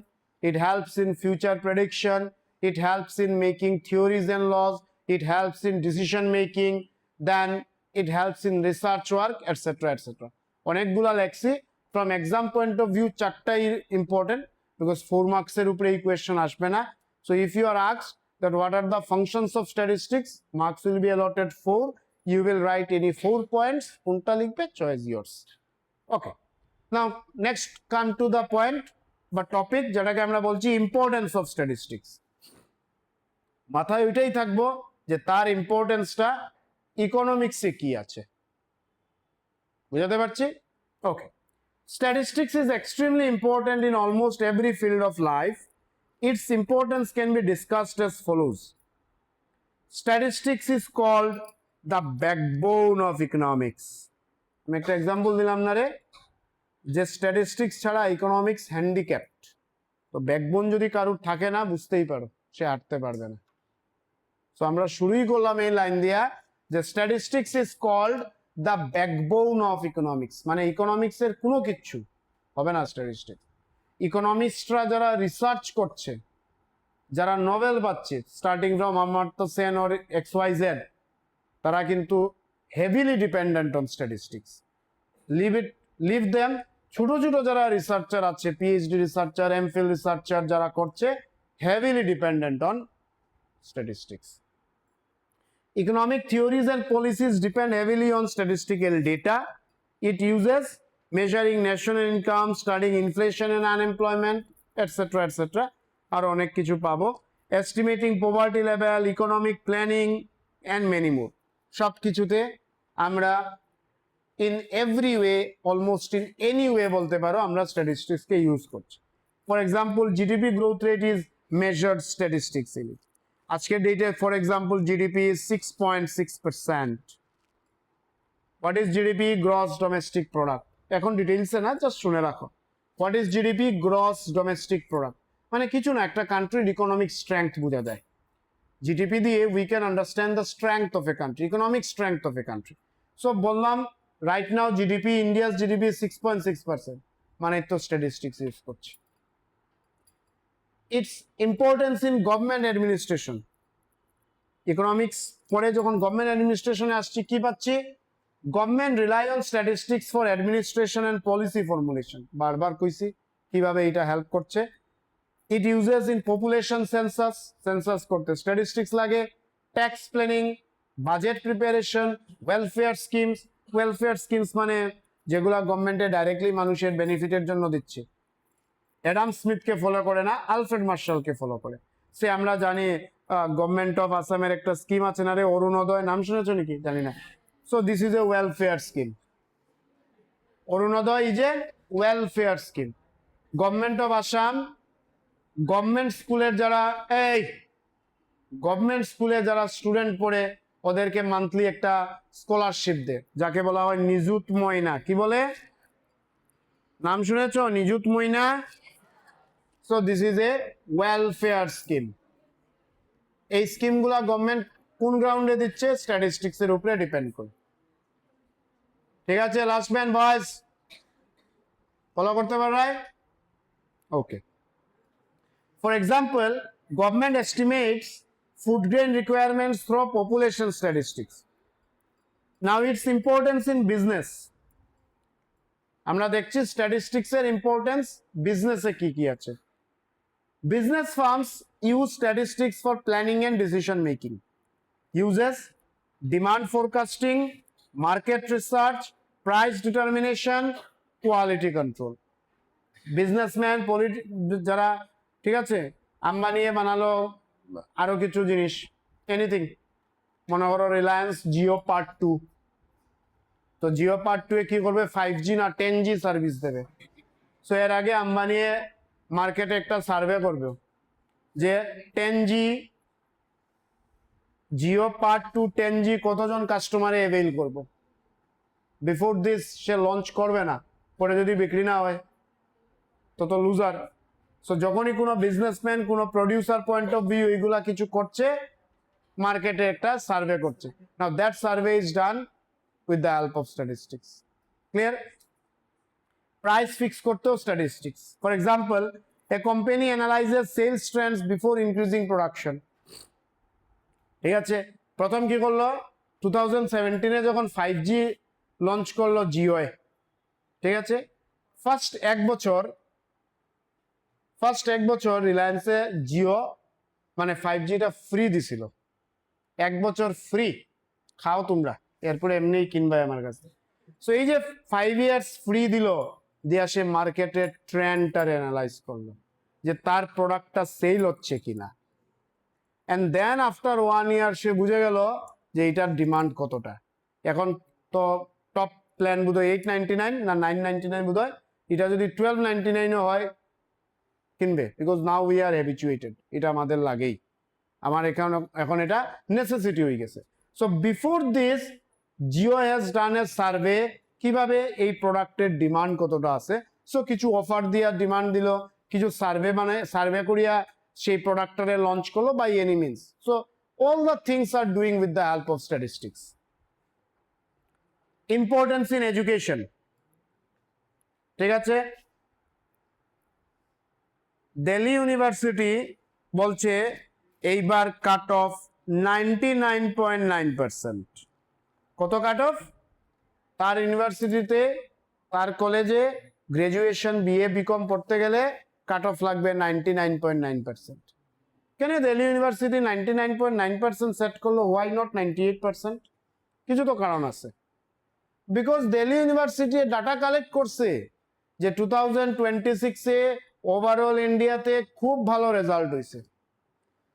it helps in future prediction, it helps in making theories and laws, it helps in decision making, then it helps in research work, etcetera etcetera. অনেকগুলা লেখছি। From exam point of view চারটাই ইম্পর্টেন্ট, বিকজ 4 মার্কসের উপরে এই কোয়েশ্চেন আসবে না। So if you are asked that what are the functions of statistics, marks will be allotted 4. You will write any 4 points, কোনটা লিখবে choice yours. Okay, now next come to the point বা টপিক যেটাকে আমরা বলছি ইম্পর্টেন্স অফ স্ট্যাটিস্টিক্স। মাথায় ওইটাই থাকবো যে তার ইম্পর্টেন্সটা ইকোনমিক্সে কি আছে, বুঝাতে পারছি? Okay, statistics is extremely important in almost every field of life. Its importance can be discussed as follows. Statistics is called the backbone of economics. আমি একটা এক্সাম্পল দিলাম না রে, যে স্ট্যাটিস্টিক্স ছাড়া ইকোনমিক্স হ্যান্ডিক্যাপড। তো ব্যাকবোন যদি কারোর থাকে না, বুঝতেই পারো সে হাঁটতে পারবে না। সো আমরা শুরুই করলাম এই লাইন দিয়া যে statistics is called the backbone of economics, মানে ইকোনমিক্স এর কোনো কিচ্ছু হবে না স্ট্যাটিস্টিক্স। ইকোনমিস্টরা যারা রিসার্চ করছে, যারা নোবেল পাচ্ছে, starting from Amartya Sen or XYZ, তারা কিন্তু heavily dependent on statistics. Leave them, ছোট ছোট যারা রিসার্চার আছে, PhD রিসার্চার, MPhil রিসার্চার যারা করছে, heavily dependent on statistics. Economic theories and policies depend heavily on statistical data. It uses measuring national income, studying inflation and unemployment, etc. etc. আর অনেক কিছু পাবো। Estimating poverty level, economic planning and many more. সব কিছুতে আমরা in every way, almost in any way বলতে পারো আমরা statistics কে ইউজ করছি। For example, GDP growth rate is measured statistics in it. আজকের ডেটে for example GDP is 6.6%. What is GDP? Gross domestic product. এখন ডিটেইলসে না, জাস্ট শুনে রাখো। What is GDP? Gross domestic product. মানে কিছু না, একটা কান্ট্রির ইকোনমিক স্ট্রেংথ বোঝা যায়। জিডিপি দিয়ে we can understand the strength of a country, economic strength of a country. So বললাম right now GDP, India's GDP is 6.6%. মানে তো স্ট্যাটিস্টিক্স ইউজ করছি। Its importance in government administration. Economics পরে যখন গভর্নমেন্ট অ্যাডমিনিস্ট্রেশনে আসছি কি পাচ্ছি? Government rely on statistics for administration and policy formulation. বারবার কইছি কিভাবে এটা হেল্প করছে। It uses in population census করতে স্ট্যাটিস্টিক্স লাগে, tax planning, budget preparation, welfare schemes মানে যেগুলা গভর্নমেন্টে ডাইরেক্টলি মানুষের বেনিফিটের জন্য দিচ্ছে। অ্যাডাম স্মিথকে ফলো করে না, আলফ্রেড মার্শালকে ফলো করে। সে আমরা জানি গভর্নমেন্ট অফ আসামের একটা স্কিম আছে না রে, অরুণোদয়, নাম শুনেছো নাকি জানি না। So this is a welfare scheme. Arunoday is a welfare scheme. Government of Assam government স্কুলে যারা স্টুডেন্ট পড়ে ওদেরকে মান্থলি একটা স্কলারশিপ দেয়, যাকে বলা হয় নিযুত ময়না। কি বলে? নাম শুনেছ? Nijut Moina. So this is a welfare scheme. এই স্কিমগুলা গভর্নমেন্ট কোন গ্রাউন্ডে দিচ্ছে? স্ট্যাটিস্টিক্স এর উপরে ডিপেন্ড করে। ঠিক আছে, লাস্ট ম্যান বয়েজ ফলো করতে পারবে? ওকে। For example, government estimates food grain requirements through population statistics. Now its importance in business. আমরা দেখছি statistics এর importance বিজনেসে কি কি আছে। Business firms use statistics for planning and decision making. Uses demand forecasting, market research, price determination, quality control. Businessman, যারা ঠিক আছে আম্বানি বানালো আরো কিছু জিনিস, এনিথিং, মনে করো রিলায়েন্স জিও পার্ট 2, তো জিও পার্ট 2 এ কি করবে? 5G না 10G সার্ভিস দেবে। সো এর আগে আম্বানি মার্কেটে একটা সার্ভে করবে যে 10G জিও পার্ট 2 10G কতজন কাস্টমারে অ্যাভেইল করব। বিফোর দিস সে লঞ্চ করবে না, পরে যদি বিক্রি না হয় তো লুজার। সো যখনই কোনো বিজনেসম্যান, কোনো প্রডিউসার পয়েন্ট অফ ভিউ এগুলা কিছু করছে, মার্কেটে একটা সার্ভে করছে। Now that survey is done with the help of statistics. Clear? Price fix করতেও statistics. For example, a company analyses sales trends before increasing production. ঠিক আছে, প্রথম কি করলো? 2017 যখন 5G লঞ্চ করলো জিওয়ে, ঠিক আছে, ফার্স্ট এক বছর রিলায়েন্সে জিও মানে 5Gটা ফ্রি দিছিল। এক বছর ফ্রি, খাও তোমরা, এরপরে এমনি কিনবাই আমার কাছে। সো এই যে 5 ইয়ার্স ফ্রি দিল, দিয়া সে মার্কেটের ট্রেন্ডটার অ্যানালাইজ করলো যে তার প্রোডাক্টটা সেল হচ্ছে কিনা। অ্যান্ড দেন আফটার 1 ইয়ার সে বুঝে গেল যে এটার ডিমান্ড কতটা। এখন তো টপ প্ল্যান বোধহয় 899 না 999 বোধহয়, এটা যদি 1299 হয় কিনবে, because now we are habituated, এটা আমাদের লাগেই, আমার এখন এটা নেসেসিটি হয়ে গেছে। So before this Jio has done A survey কিভাবে এই প্রোডাক্টের ডিমান্ড কতটা আছে। সো কিছু অফার দিয়া ডিমান্ড দিল, কিছু সার্ভে করিয়া সেই প্রোডাক্টটারে লঞ্চ করলো by any means. So all the things are doing with the help of statistics. Importance in education. ঠিক আছে, দিল্লি ইউনিভার্সিটি বলছে এইবার কাট অফ 99.9%। কত কাট অফ? তার ইউনিভার্সিটিতে, তার কলেজে গ্রাজুয়েশন বিএ বিকম পড়তে গেলে কাট অফ লাগবে 99.9%। কেন দিল্লি ইউনিভার্সিটি 99.9% সেট করলো? Why not 98%? কিছু তো কারণ আছে। Because Delhi university data collect করছে যে 2026-এ ওভারঅল ইন্ডিয়াতে খুব ভালো রেজাল্ট হয়েছে,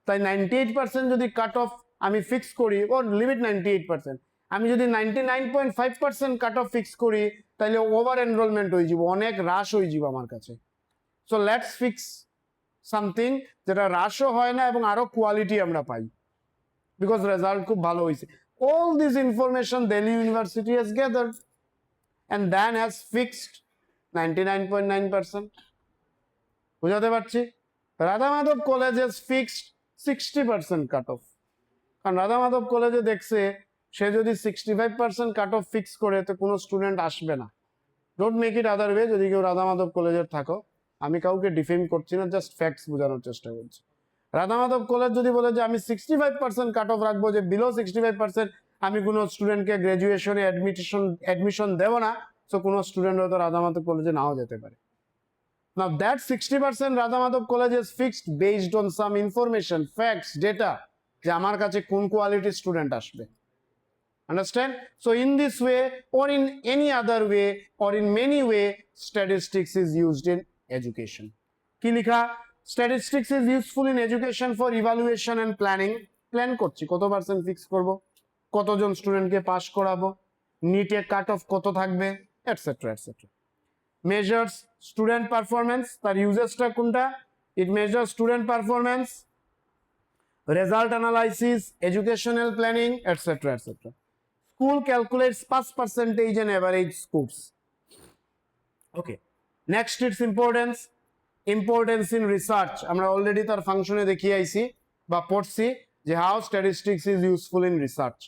তাই 98% যদি কাট অফ আমি ফিক্স করি, ও লিমিট 98%, আমি যদি 99.5% কাট অফ ফিক্স করি তাহলে ওভার এনরোলমেন্ট হয়ে যাব, অনেক হ্রাস হয়ে যাব আমার কাছে। সো লেটস ফিক্স সামথিং যেটা হ্রাসও হয় না এবং আরো কোয়ালিটি আমরা পাই, বিকজ রেজাল্ট খুব ভালো হয়েছে। All this information Delhi university has gathered and then has fixed 99.9%. বুঝাতে পারছি? Radha Madhav college has fixed 60% cut off, কারণ রাধা মাধব কলেজে দেখছে সে যদি 65% কাট অফ ফিক্স করে তো কোনো স্টুডেন্ট আসবে না। Don't make it other way. যদি কেউ রাধা মাধব কলেজের থাকো, আমি কাউকে ডিফেম করছি না, জাস্ট ফ্যাক্টস বোঝানোর চেষ্টা করছি। রাধা মাধব কলেজ যদি বলে যে আমি 65% কাট অফ রাখবো, যে বিলো 65% আমি কোনো স্টুডেন্টকে গ্রাজুয়েশনে অ্যাডমিশন দেবো না, সো কোনো স্টুডেন্ট হয়তো রাধা মাধব কলেজে নাও যেতে পারে। Now that 60% Radha Madhav College is fixed based on some information, facts, data, যে আমার কাছে কোন কোয়ালিটি স্টুডেন্ট আসবে। Understand? So in this way or in any other way or in many way, statistics is used in education. কি লিখা? Statistics is useful in education for evaluation and planning. Plan করছি কত পার্সেন্ট ফিক্স করব, কতজন স্টুডেন্টকে পাস করাবো, নিটে কাট অফ কত থাকবে, etcetera etcetera. Measures student performance, তার ইউজেসটা কোনটা? It measures student performance, result analysis, educational planning, etc. etc. School calculates pass percentage and average scores. Okay. Next, its importance in research. আমরা অলরেডি তার ফাংশনে দেখিয়ে আইছি বা পড়ছি যে how statistics is useful in research.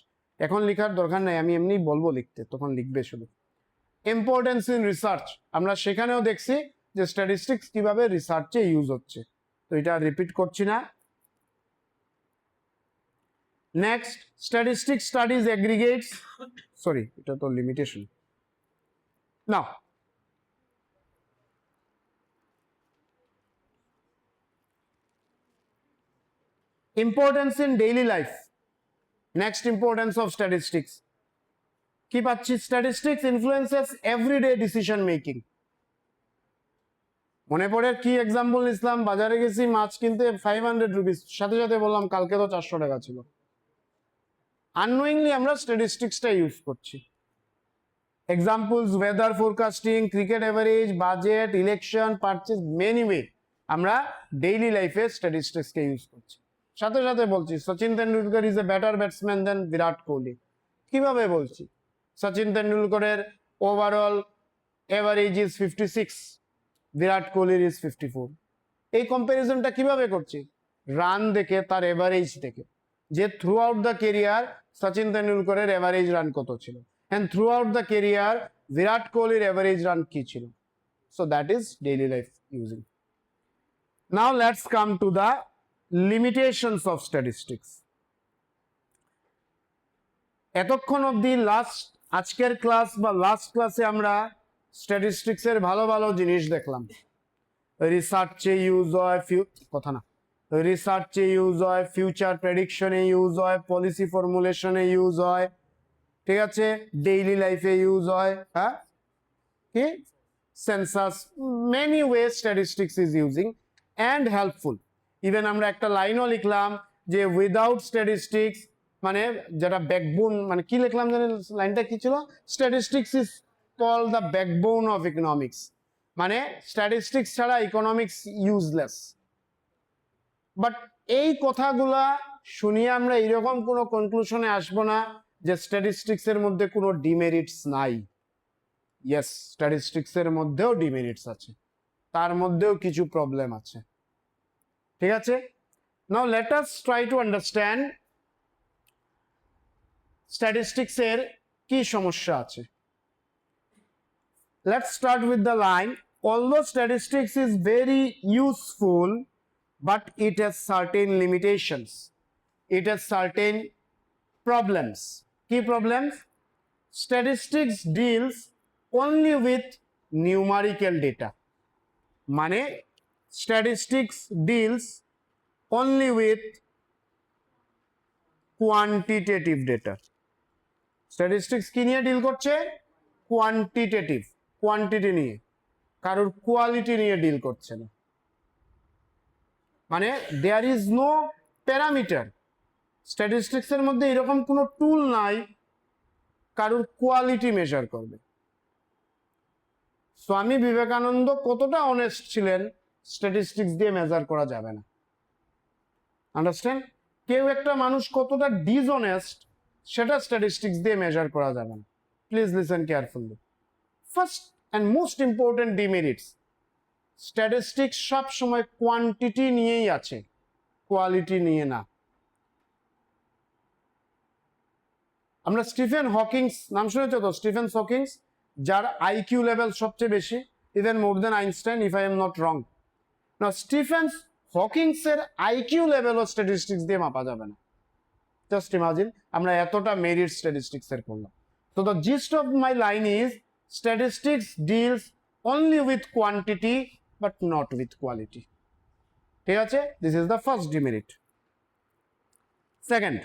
এখন লেখার দরকার নাই, আমি এমনি বলবো লিখতে, তখন লিখবে শুধু। ইম্পর্টেন্স ইন রিসার্চ, আমরা সেখানেও দেখছি যে স্ট্যাটিস্টিক্স কিভাবে রিসার্চে ইউজ হচ্ছে, তো এটা রিপিট করছি না। Next, statistics studies aggregates, sorry এটা তো limitation. Now importance in daily life. Next importance of statistics কি পাচ্ছি? Statistics influences everyday decision making. মনে পড়ে কি এক্সাম্পল ইসলাম, বাজারে গেছি মাছ কিনতে 500 রুপিস, সাথে সাথে বললাম কালকে তো 400 টাকা ছিল। আননোয়িংলি আমরা স্ট্যাটিস্টিক্সটা ইউজ করছি। Examples weather forecasting, cricket average, budget, election, purchase, many way আমরা ডেইলি লাইফে স্ট্যাটিস্টিক্সকে ইউজ করছি। সাথে সাথে বলছি Sachin Tendulkar is a better batsman than Virat Kohli. কিভাবে বলছি? সচিন তেন্ডুলকরের ওভারঅল এভারেজ ইজ 56, বিরাট কোহলির ইজ 54। এই কম্পারিজনটা কিভাবে করছি? রান দেখে, তার এভারেজ দেখে, যে throughout the career Sachin তেন্ডুলকরের এভারেজ রান কত ছিল and throughout the career Virat Kohli's average run কি ছিল। So that is daily life using. Now let's come to the limitations of statistics. এতক্ষণ অবধি আজকের ক্লাস বা লাস্ট ক্লাসে আমরা স্ট্যাটিস্টিক্স এর ভালো ভালো জিনিস দেখলাম। রিসার্চে ইউজ হয়, রিসার্চে ইউজ হয়, ফিউচার প্রেডিকশনে ইউজ হয়, পলিসি ফর্মুলেশনে ইউজ হয়, ঠিক আছে, ডেইলি লাইফে ইউজ হয়, হ্যাঁ কি census, many way statistics is using and helpful. Even আমরা একটা লাইনও লিখলাম যে উইদাউট স্ট্যাটিস্টিক্স, মানে যেটা ব্যাকবোন, মানে কি লিখলাম জানেন লাইনটা কি ছিল? Statistics is call the backbone of economics, মানে স্ট্যাটিস্টিক্স ছাড়া ইকোনমিক্স ইউজলেস। বাট এই কথাগুলা শুনিয়ে আমরা এরকম কোনো কনক্লুশনে আসবো না যে স্ট্যাটিস্টিক্স এর মধ্যে কোনো ডিমেরিটস নাই। ইয়েস, স্ট্যাটিস্টিক্স এর মধ্যেও ডিমেরিটস আছে, তার মধ্যেও কিছু প্রবলেম আছে, ঠিক আছে। Now let us try to understand statistics এর কি সমস্যা আছে। Let's start with the line, although statistics is very useful but it has certain limitations, it has certain problems. Key problems: statistics deals only with numerical data, মানে statistics deals only with quantitative data. Statistics কি নিয়ে ডিল করছে? কোয়ান্টিটেটিভ, কোয়ান্টিটি নিয়ে, কারোর কোয়ালিটি নিয়ে ডিল করছে না। মানে there is no parameter. Statistics এর মধ্যে এরকম কোনো টুল নাই কারুর কোয়ালিটি মেজার করবে। স্বামী বিবেকানন্দ কতটা অনেস্ট ছিলেন স্ট্যাটিস্টিক্স দিয়ে মেজার করা যাবে না। আন্ডারস্ট্যান্ড? কেউ একটা মানুষ কতটা ডিসঅনেস্ট সেটা স্ট্যাটিস্টিক্স দিয়ে মেজার করা যাবে না। Please listen carefully. First and most important demerits, statistics সব সময় কোয়ান্টিটি নিয়েই আছে, কোয়ালিটি নিয়ে না। আমরা স্টিফেন হকিংস নাম শুনেছো তো? স্টিফেন হকিংস, যার আইকিউ লেভেল সবচেয়ে বেশি, even more than Einstein if I am not wrong. না, স্টিফেন হকিংস এর আইকিউ লেভেলও স্ট্যাটিস্টিক্স দিয়ে মাপা যাবে না। জাস্ট ইমাজিন আমরা এতটা মেরিট স্ট্যাটিস্টিক্স এর করলাম। So the gist of my line is statistics deals only with quantity but not with quality. ঠিক আছে? This is the first demerit. Second,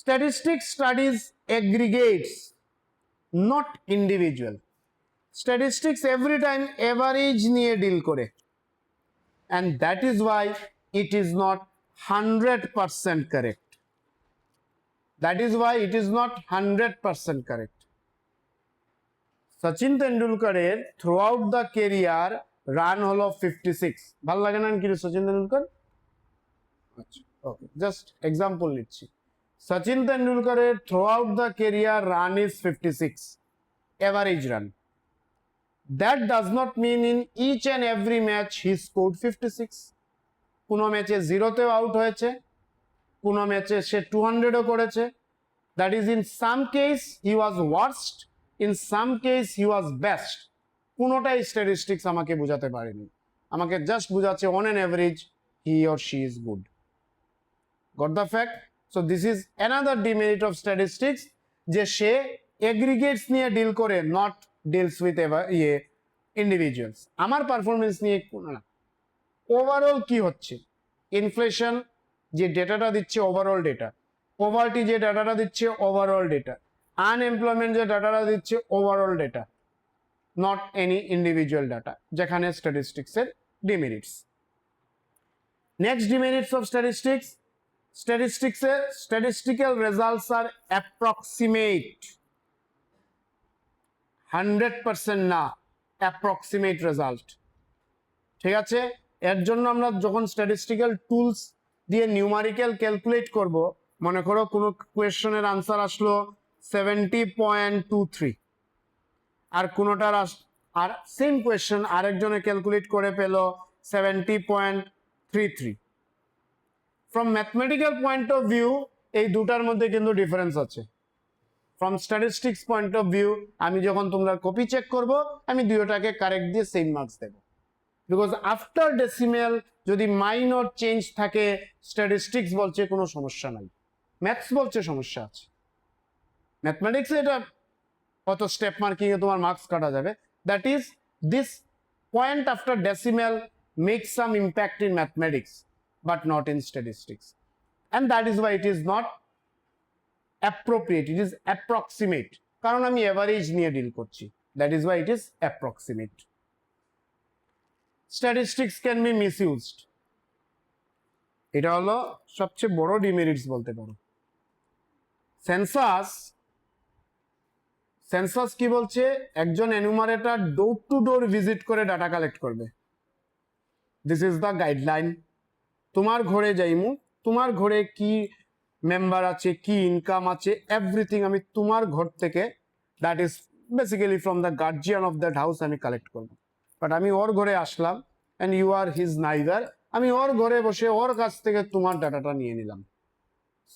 statistics studies aggregates, not individual. Statistics every time average নিয়ে deal করে, and that is why it is not 100% correct. That is why it is not 100% correct. Sachin তেন্ডুলকরের throughout the career run হলো 56। ভালো লাগে না কি সচিন তেন্ডুলকর? আচ্ছা, ওকে, জাস্ট এক্সাম্পল নিচ্ছি। সচিন তেন্ডুলকরের throughout the career run is 56, average run. That does not mean in each and every match he scored 56। কোনো ম্যাচে জিরোতেও আউট হয়েছে, কোনো ম্যাচে সে 200ও করেছে। That is in some case he was worst, in some case he was best. কোনোটাই স্ট্যাটিস্টিক্স আমাকে বোঝাতে পারেনি, আমাকে জাস্ট বোঝাচ্ছে on an average he or she is good. Got the fact? So this is another demerit of statistics, যে সে এগ্রিগেটস নিয়ে ডিল করে, নট ডিলস উইথ ইন্ডিভিজুয়ালস। আমার পারফরমেন্স নিয়ে না, ওভারঅল কি হচ্ছে, ইনফ্লেশন যে ডেটাটা দিচ্ছে ওভারঅল ডেটা, পভার্টি যে ডাটাটা দিচ্ছে ওভারঅল ডেটা, আনএমপ্লয়মেন্ট যে ডাটাটা দিচ্ছে overall data, not any individual data, যেখানে স্ট্যাটিস্টিক্সের demerits. Next demerits of statistics, statistical results are approximate, 100% না, অ্যাপ্রক্সিমেট রেজাল্ট। ঠিক আছে? এর জন্য আমরা যখন স্ট্যাটিস্টিক্যাল টুলস দিয়ে নিউমারিক্যাল ক্যালকুলেট করব, মনে করো কোনো কোয়েশ্চনের আনসার আসলো 70.23, আর কোনোটার আর সেম কোয়েশ্চেন আরেকজনে ক্যালকুলেট করে পেল 70.33। From mathematical point of view এই দুটার মধ্যে কিন্তু ডিফারেন্স আছে। From statistics point of view আমি যখন তোমরা কপি চেক করব, আমি দুটোটাকে কারেক্ট দিয়ে সেম মার্কস দেব, বিকজ আফটার ডেসিমেল যদি মাইনর চেঞ্জ থাকে, স্ট্যাটিস্টিক্স বলছে কোনো সমস্যা নাই, ম্যাথস বলছে সমস্যা আছে। ম্যাথমেটিক্সে এটা কত স্টেপ মার্কিং এ তোমার মার্কস কাটা যাবে। That is this point after decimal make some impact in mathematics but not in statistics, and that is why it is not appropriate, it is approximate, কারণ আমি এভারেজ নিয়ে ডিল করছি। That is why it is approximate. Statistics can B misused, এটা হলো সবচেয়ে বড় ডিমেরিটস বলতে পারো। সেন্সাস কি বলছে? একজন enumerator door to door visit করে ডাটা কালেক্ট করবে। This is the guideline. তোমার ঘরে যাইমু, তোমার ঘরে কি মেম্বার আছে, কি ইনকাম আছে, এভরিথিং আমি তোমার ঘর থেকে, that is basically from the guardian of that house আমি কালেক্ট করবো। বাট আমি ওর ঘরে আসলাম and you are his neighbour, আমি ওর ঘরে বসে ওর কাছ থেকে তোমার ডাটাটা নিয়ে নিলাম।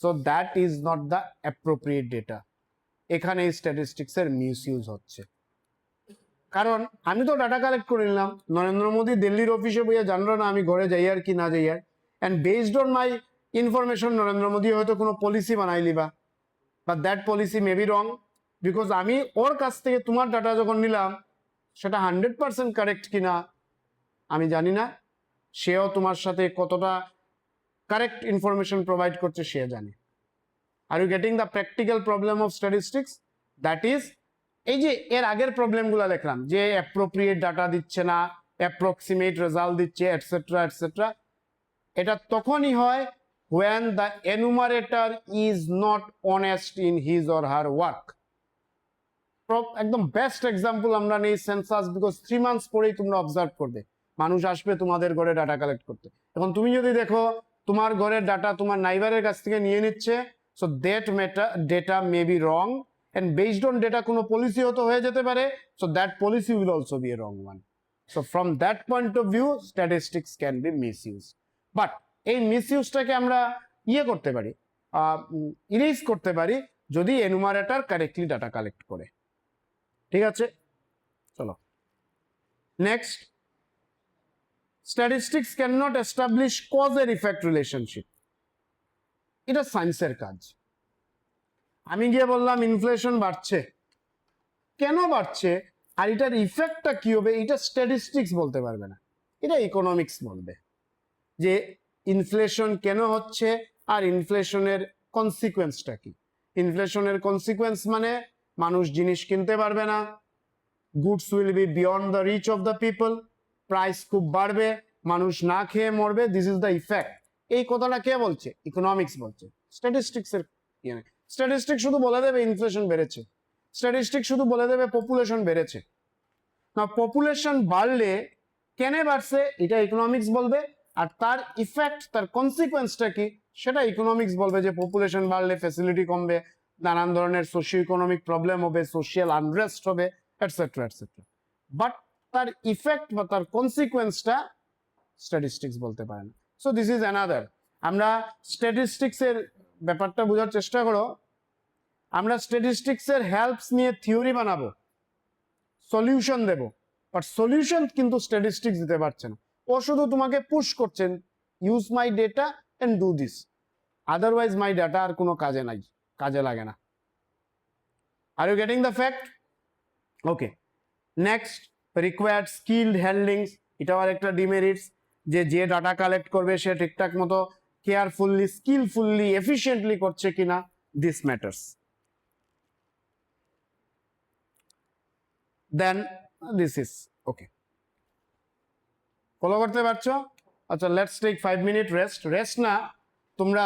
So that is not the appropriate data. এখানে স্ট্যাটিস্টিক্স এর মিসইউজ হচ্ছে, কারণ আমি তো ডাটা কালেক্ট করে নিলাম, নরেন্দ্র মোদী দিল্লির অফিসে বইয়া জানলো না আমি ঘরে যাই আর কি না যাই আর, and based on my information Narendra Modi হয়তো কোনো পলিসি বানাইলিবা, but that policy may be wrong, because আমি ওর কাছ থেকে তোমার ডাটা যখন নিলাম সেটা 100% কারেক্ট কিনা আমি জানি না, সেও তোমার সাথে কতটা কারেক্ট ইনফরমেশন প্রোভাইড করছে সে জানে। Are you getting the practical problem of statistics? That is এই যে এর আগের প্রবলেমগুলো দেখলাম, যে অ্যাপ্রোপ্রিয়েট ডাটা দিচ্ছে না, অ্যাপ্রক্সিমেট রেজাল্ট দিচ্ছে, এটসেট্রা এটসেট্রা। এটা তখনই হয় when the enumerator is not honest in his or her work. একদম বেস্ট এক্সাম্পল আমরা নেই সেন্সাস, বিকজ 3 মান্থস পরেই তোমরা অবজার্ভ করবে মানুষ আসবে তোমাদের ঘরে ডাটা কালেক্ট করতে। এখন তুমি যদি দেখো তোমার ঘরের ডাটা তোমার নাইবারের কাছ থেকে নিয়ে নিচ্ছে, so that data may be wrong, and based on data কোনো পলিসি হতো হয়ে যেতে পারে, so that policy will also be a wrong one. So from that point of view statistics can be misuse, but এই মিসইউজটাকে আমরা করতে পারি, ইরেজ করতে পারি যদি এনুমারেটর কারেক্টলি ডাটা কালেক্ট করে। ঠিক আছে, চলো next. Statistics can not establish cause এর ইফেক্ট রিলেশনশিপ, এটা সায়েন্সের কাজ। আমি গিয়ে বললাম ইনফ্লেশন বাড়ছে, কেন বাড়ছে আর এটার ইফেক্টটা কি হবে, এটা স্ট্যাটিস্টিক্স বলতে পারবে না, এটা ইকোনমিক্স বলবে যে ইনফ্লেশন কেন হচ্ছে আর ইনফ্লেশনের কনসিকুয়েন্সটা কি। ইনফ্লেশনের কনসিকুয়েন্স মানে মানুষ জিনিস কিনতে পারবে না, goods will be beyond the reach of the people, price খুব বাড়বে, মানুষ না খেয়ে মরবে, দিস ইজ দ্য ইফেক্ট। এই কথাটা কে বলছে? ইকোনমিক্স বলছে, স্ট্যাটিস্টিক্স এর স্ট্যাটিস্টিক্স শুধু বলে দেবে ইনফ্লেশন বেড়েছে, স্ট্যাটিস্টিক্স শুধু বলে দেবে পপুলেশন বেড়েছে। না, পপুলেশন বাড়লে কেন বাড়ছে এটা ইকোনমিক্স বলবে, আর তার ইফেক্ট তার কনসিকুয়েন্সটা কি সেটা ইকোনমিক্স বলবে, যে পপুলেশন বাড়লে ফ্যাসিলিটি কমবে, নানান ধরনের সোশিও ইকোনমিক প্রবলেম হবে, সোশিয়াল আনরেস্ট হবে, এটসেট্রা এটসেট্রা। বাট তার ইফেক্ট বা তার কনসিকুয়েন্সটা স্ট্যাটিস্টিক্স বলতে পারে না। So this is another. আমরা স্ট্যাটিস্টিক্স এর ব্যাপারটা বোঝার চেষ্টা করো। আমরা স্ট্যাটিস্টিক্স এর হেল্পস নিয়ে থিওরি বানাবো, সলিউশন দেব, বাট সলিউশন কিন্তু স্ট্যাটিস্টিক্স দিতে পারছে না। ও শুধু তোমাকে পুশ করছেন, use my data and do this, otherwise my data আর কোনো কাজে নাই, কাজে লাগে না। Are you getting the fact? Okay, next, required skilled handlings, এটাও আর একটা ডিমেরিটস, যে ডাটা কালেক্ট করবে সে ঠিকঠাক মতো কেয়ারফুললি, স্কিলফুললি, এফিশিয়েন্টলি করছে কিনা, this matters. Then this is okay, follow করতে পারছো? আচ্ছা, let's take 5 minute rest. Rest না, তোমরা